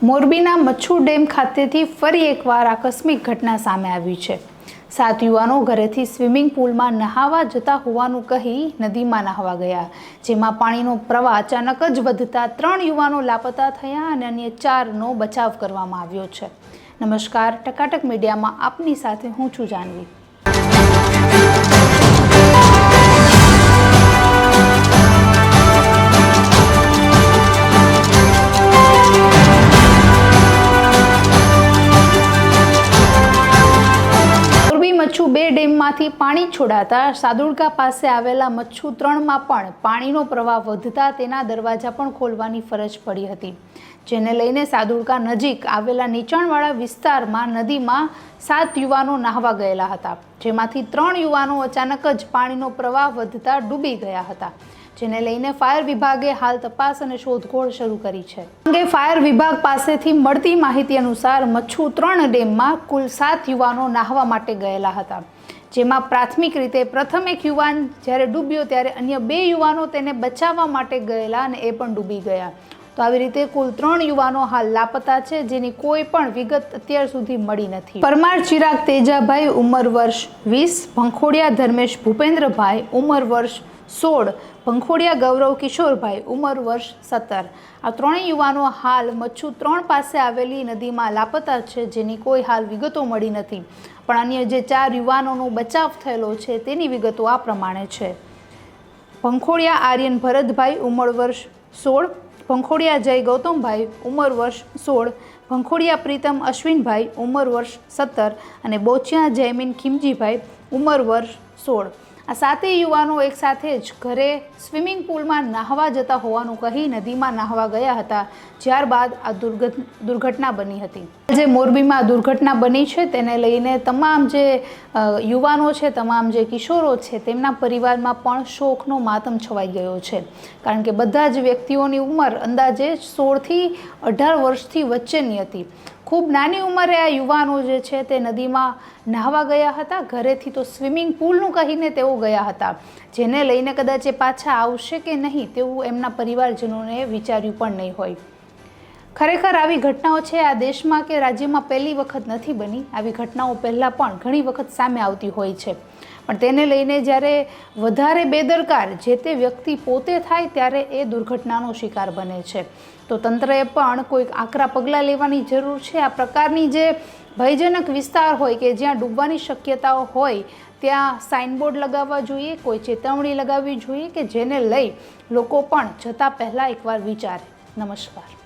મોરબીના મચ્છુ ડેમ ખાતેથી ફરી એકવાર આકસ્મિક ઘટના સામે આવી છે। 7 યુવાનો ઘરેથી સ્વિમિંગ પુલમાં નહાવા જતા હોવાનું કહી નદીમાં નહાવા ગયા, જેમાં પાણીનો પ્રવાહ અચાનક જ વધતા 3 યુવાનો લાપતા થયા અને અન્ય 4નો બચાવ કરવામાં આવ્યો છે। નમસ્કાર, ટકાટક મીડિયામાં આપની સાથે હું છું જાનવી। મચ્છુ 2 ડેમમાંથી પાણી છોડાતા સાદુળકા પાસે આવેલા મચ્છુ 3માં પણ પાણીનો પ્રવાહ વધતા તેના દરવાજા પણ ખોલવાની ફરજ પડી હતી, જેને લઈને સાદુળકા નજીક આવેલા નીચાણવાળા વિસ્તારમાં નદીમાં 7 યુવાનો નહાવા ગયેલા હતા, જેમાંથી 3 યુવાનો અચાનક જ પાણીનો પ્રવાહ વધતા ડૂબી ગયા હતા, જેને લઈને ફાયર વિભાગે હાલ તપાસ અને શોધખોળ શરૂ કરી છે। અંગે ફાયર વિભાગ પાસેથી મળતી માહિતી અનુસાર મચ્છુ 3 ડેમમાં કુલ 7 યુવાનો નહાવા માટે ગયેલા હતા, જેમાં પ્રાથમિક રીતે પ્રથમ એક યુવાન જ્યારે ડૂબ્યો ત્યારે અન્ય 2 યુવાનો તેને બચાવવા માટે ગયેલા અને એ પણ ડૂબી ગયા। તો આવી રીતે કુલ 3 યુવાનો હાલ લાપતા છે, જેની કોઈ પણ વિગત અત્યાર સુધી મળી નથી। પરમાર ચિરાગ તેજાભાઈ ઉંમર વર્ષ 20, ભંખોડિયા ધર્મેશ ભૂપેન્દ્રભાઈ ઉંમર વર્ષ 16, ભંખોડિયા ગૌરવ કિશોરભાઈ ઉંમર વર્ષ 17। આ 3 યુવાનો હાલ મચ્છુ 3 પાસે આવેલી નદીમાં લાપતા છે, જેની કોઈ હાલ વિગતો મળી નથી, પણ અન્ય જે 4 યુવાનોનો બચાવ થયેલો છે તેની વિગતો આ પ્રમાણે છે। ભંખોડિયા આર્યન ભરતભાઈ ઉંમર વર્ષ 16, ભંખોડિયા જય ગૌતમભાઈ ઉંમર વર્ષ 16, ભંખોડિયા પ્રીતમ અશ્વિનભાઈ ઉંમર વર્ષ 17 અને બોચિયા જયમીન ખીમજીભાઈ ઉંમર વર્ષ 16। આ 7 યુવાનો એક સાથે જ ઘરે સ્વિમિંગ પુલમાં નહાવા જતા હોવાનું કહી નદીમાં નહાવા ગયા હતા, ત્યારબાદ આ દુર્ઘટના બની હતી। જે મોરબીમાં દુર્ઘટના બની છે તેને લઈને તમામ જે યુવાનો છે, તમામ જે કિશોરો છે, તેમના પરિવારમાં પણ શોકનો માતમ છવાઈ ગયો છે, કારણ કે બધા જ વ્યક્તિઓની ઉંમર અંદાજે 16 થી 18 વર્ષથી વચ્ચેની હતી। ખૂબ નાની ઉંમરે આ યુવાનો જે છે તે નદીમાં નહાવા ગયા હતા, ઘરેથી તો સ્વિમિંગ પુલનું કહીને તેઓ ગયા હતા, જેને લઈને કદાચ એ પાછા આવશે કે નહીં તેવું એમના પરિવારજનોને વિચાર્યું પણ નહીં હોય। ખરેખર આવી ઘટનાઓ છે આ દેશમાં કે રાજ્યમાં પહેલી વખત નથી બની, આવી ઘટનાઓ પહેલાં પણ ઘણી વખત સામે આવતી હોય છે, પણ તેને લઈને જ્યારે વધારે બેદરકાર જે તે વ્યક્તિ પોતે થાય ત્યારે એ દુર્ઘટનાનો શિકાર બને છે। તો તંત્રએ પણ કોઈક આકરા પગલાં લેવાની જરૂર છે। આ પ્રકારની જે ભયજનક વિસ્તાર હોય કે જ્યાં ડૂબવાની શક્યતાઓ હોય ત્યાં સાઇનબોર્ડ લગાવવા જોઈએ, કોઈ ચેતવણી લગાવવી જોઈએ કે જેને લઈ લોકો પણ જતાં પહેલાં એકવાર વિચારે। નમસ્કાર।